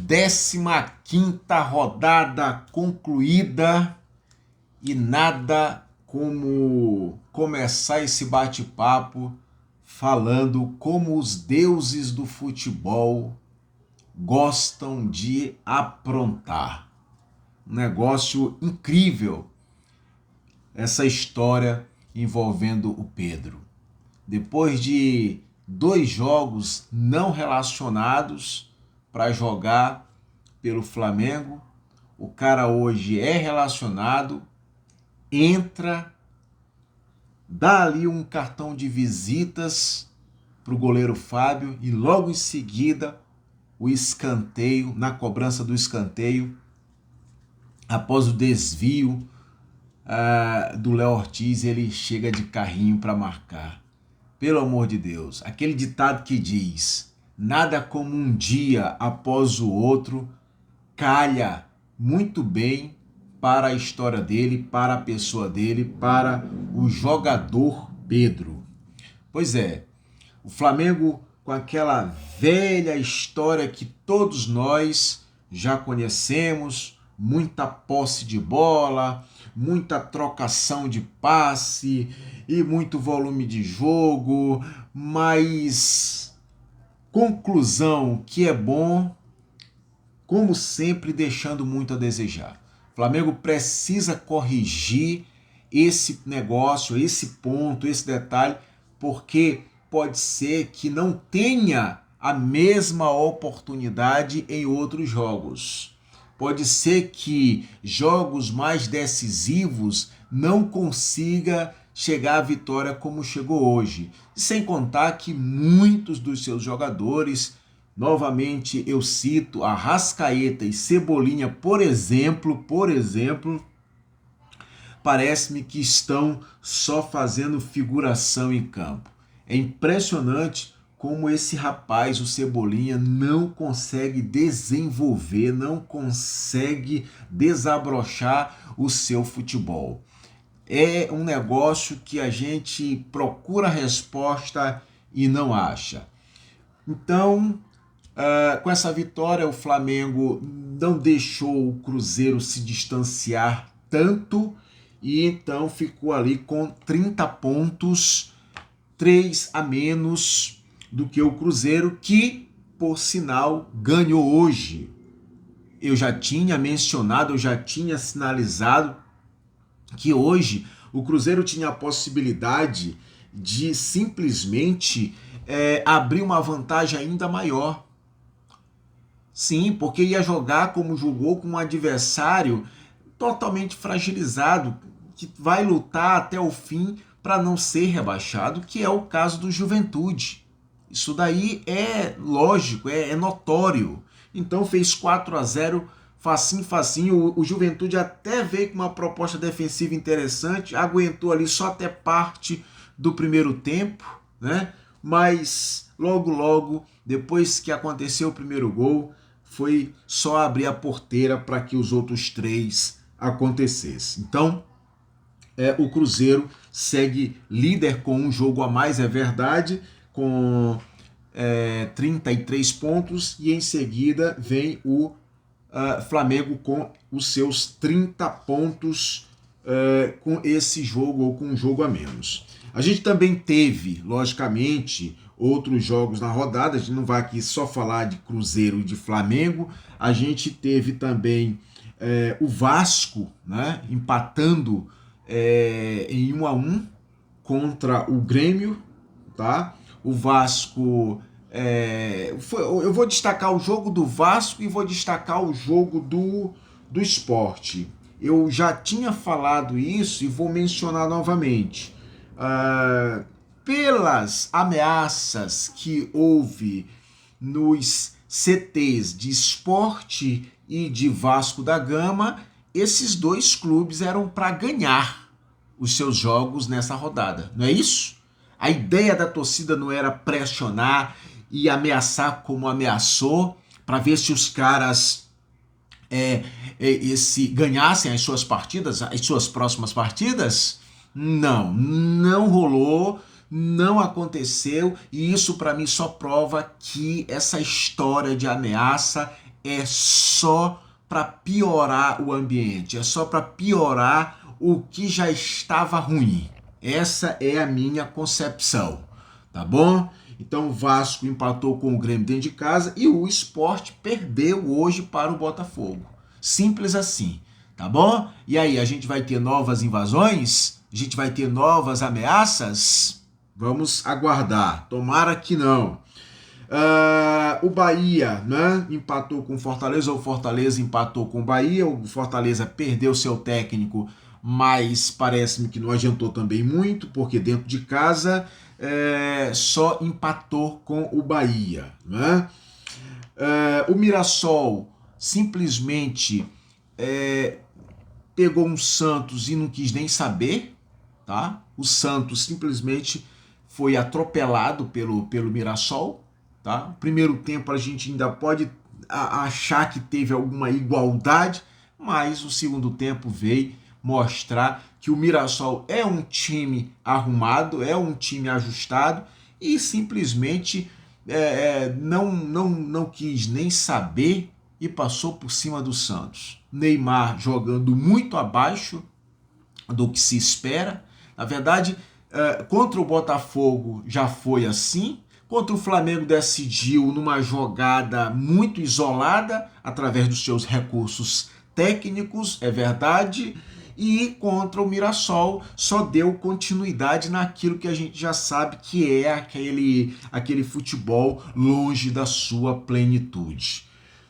15ª rodada concluída e nada como começar esse bate-papo falando como os deuses do futebol gostam de aprontar. Um negócio incrível essa história envolvendo o Pedro. Depois de 2 jogos não relacionados para jogar pelo Flamengo, o cara hoje é relacionado, entra, dá ali um cartão de visitas para o goleiro Fábio e logo em seguida o escanteio, na cobrança do escanteio, após o desvio do Léo Ortiz, ele chega de carrinho para marcar. Pelo amor de Deus, aquele ditado que diz: nada como um dia após o outro, calha muito bem para a história dele, para a pessoa dele, para o jogador Pedro. Pois é, o Flamengo com aquela velha história que todos nós já conhecemos, muita posse de bola, muita trocação de passe e muito volume de jogo, mas conclusão que é bom, como sempre, deixando muito a desejar. O Flamengo precisa corrigir esse negócio, esse ponto, esse detalhe, porque pode ser que não tenha a mesma oportunidade em outros jogos. Pode ser que jogos mais decisivos não consiga chegar à vitória como chegou hoje. Sem contar que muitos dos seus jogadores, novamente eu cito Arrascaeta e Cebolinha, por exemplo, parece-me que estão só fazendo figuração em campo. É impressionante como esse rapaz, o Cebolinha, não consegue desenvolver, não consegue desabrochar o seu futebol. É um negócio que a gente procura resposta e não acha. Então, com essa vitória, o Flamengo não deixou o Cruzeiro se distanciar tanto e então ficou ali com 30 pontos, 3 a menos do que o Cruzeiro, que, por sinal, ganhou hoje. Eu já tinha mencionado, eu já tinha sinalizado que hoje o Cruzeiro tinha a possibilidade de simplesmente abrir uma vantagem ainda maior. Sim, porque ia jogar como jogou com um adversário totalmente fragilizado, que vai lutar até o fim para não ser rebaixado, que é o caso do Juventude. Isso daí é lógico, é notório. Então fez 4 a 0, facinho. O Juventude até veio com uma proposta defensiva interessante, aguentou ali só até parte do primeiro tempo, né? Mas logo, depois que aconteceu o primeiro gol, foi só abrir a porteira para que os outros 3 acontecessem. Então, o Cruzeiro segue líder com um jogo a mais, é verdade, com 33 pontos, e em seguida vem o Flamengo com os seus 30 pontos com esse jogo ou com um jogo a menos. A gente também teve, logicamente, outros jogos na rodada, a gente não vai aqui só falar de Cruzeiro e de Flamengo, a gente teve também o Vasco, né, empatando em 1 a 1 contra o Grêmio, tá? O Vasco, eu vou destacar o jogo do Vasco e vou destacar o jogo do Sport. Eu já tinha falado isso e vou mencionar novamente. Pelas ameaças que houve nos CTs de Sport e de Vasco da Gama, esses 2 clubes eram para ganhar os seus jogos nessa rodada, não é isso? A ideia da torcida não era pressionar e ameaçar como ameaçou, para ver se os caras ganhassem as suas partidas, as suas próximas partidas? Não rolou, não aconteceu, e isso para mim só prova que essa história de ameaça é só para piorar o ambiente, é só para piorar o que já estava ruim. Essa é a minha concepção, tá bom? Então o Vasco empatou com o Grêmio dentro de casa e o Sport perdeu hoje para o Botafogo. Simples assim, tá bom? E aí, a gente vai ter novas invasões? A gente vai ter novas ameaças? Vamos aguardar. Tomara que não. O Bahia, né, empatou com o Fortaleza, o Fortaleza empatou com o Bahia, o Fortaleza perdeu seu técnico, mas parece-me que não adiantou também muito, porque dentro de casa só empatou com o Bahia. Né? O Mirassol simplesmente pegou um Santos e não quis nem saber, tá? O Santos simplesmente foi atropelado pelo Mirassol, tá? Primeiro tempo a gente ainda pode achar que teve alguma igualdade, mas o segundo tempo veio mostrar que o Mirassol é um time arrumado, é um time ajustado e simplesmente não quis nem saber e passou por cima do Santos. Neymar jogando muito abaixo do que se espera. Na verdade, contra o Botafogo já foi assim. Contra o Flamengo decidiu numa jogada muito isolada, através dos seus recursos técnicos, é verdade. E contra o Mirassol só deu continuidade naquilo que a gente já sabe que é aquele futebol longe da sua plenitude.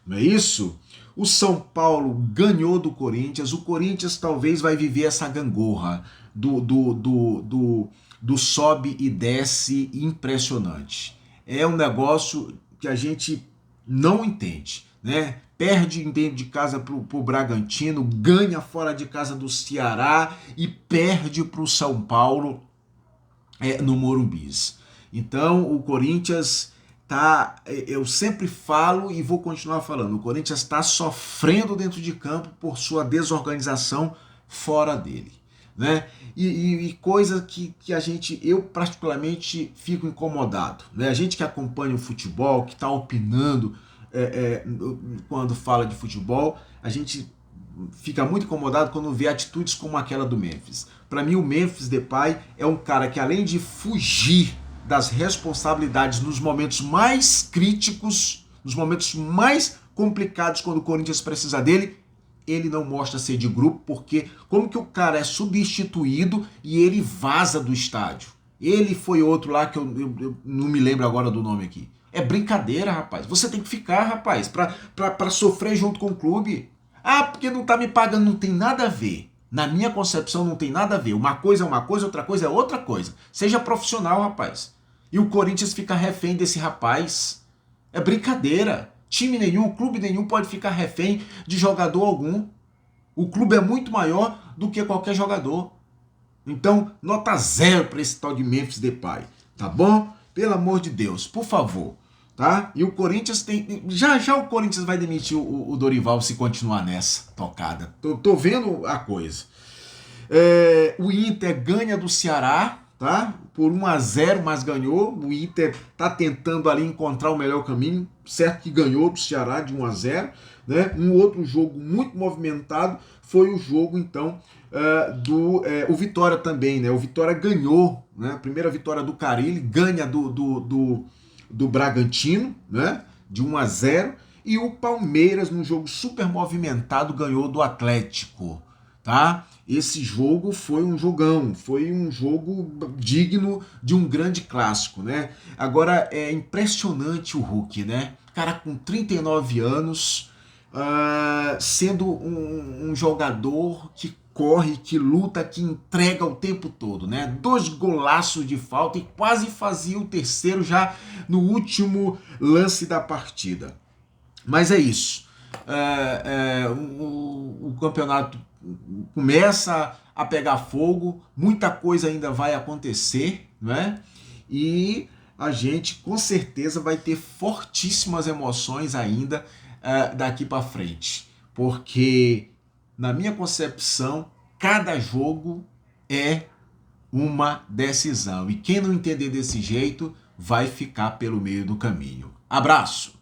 Não é isso? O São Paulo ganhou do Corinthians. O Corinthians talvez vai viver essa gangorra do sobe e desce impressionante. É um negócio que a gente não entende, né? Perde dentro de casa pro Bragantino, ganha fora de casa do Ceará e perde pro São Paulo no Morumbis. Então o Corinthians tá, eu sempre falo e vou continuar falando, o Corinthians está sofrendo dentro de campo por sua desorganização fora dele, né? E coisa que eu particularmente fico incomodado, né? A gente que acompanha o futebol, que está opinando quando fala de futebol, a gente fica muito incomodado quando vê atitudes como aquela do Memphis. Para mim, o Memphis Depay é um cara que, além de fugir das responsabilidades nos momentos mais críticos, nos momentos mais complicados, quando o Corinthians precisa dele, ele não mostra ser de grupo, porque como que o cara é substituído e ele vaza do estádio? Ele foi outro lá que eu não me lembro agora do nome aqui. É brincadeira, rapaz. Você tem que ficar, rapaz, pra sofrer junto com o clube. Ah, porque não tá me pagando, não tem nada a ver. Na minha concepção não tem nada a ver. Uma coisa é uma coisa, outra coisa é outra coisa. Seja profissional, rapaz. E o Corinthians fica refém desse rapaz. É brincadeira. Time nenhum, clube nenhum pode ficar refém de jogador algum. O clube é muito maior do que qualquer jogador. Então, nota 0 para esse tal de Memphis Depay. Tá bom? Pelo amor de Deus, por favor. Tá? E o Corinthians tem... Já o Corinthians vai demitir o Dorival se continuar nessa tocada. Tô vendo a coisa. O Inter ganha do Ceará, tá? Por 1-0, mas ganhou. O Inter tá tentando ali encontrar o melhor caminho, certo que ganhou do Ceará de 1-0, né? Um outro jogo muito movimentado foi o jogo, então, o Vitória também, né? O Vitória ganhou, né? A primeira vitória do Carille, ganha do Bragantino, né? De 1-0, e o Palmeiras, num jogo super movimentado, ganhou do Atlético, tá? Esse jogo foi um jogão, foi um jogo digno de um grande clássico, né? Agora é impressionante o Hulk, né? Cara com 39 anos, sendo um jogador que corre, que luta, que entrega o tempo todo, né? 2 golaços de falta e quase fazia o terceiro já no último lance da partida. Mas é isso. O campeonato começa a pegar fogo, muita coisa ainda vai acontecer, né? E a gente com certeza vai ter fortíssimas emoções ainda daqui para frente, porque na minha concepção cada jogo é uma decisão. E quem não entender desse jeito vai ficar pelo meio do caminho. Abraço!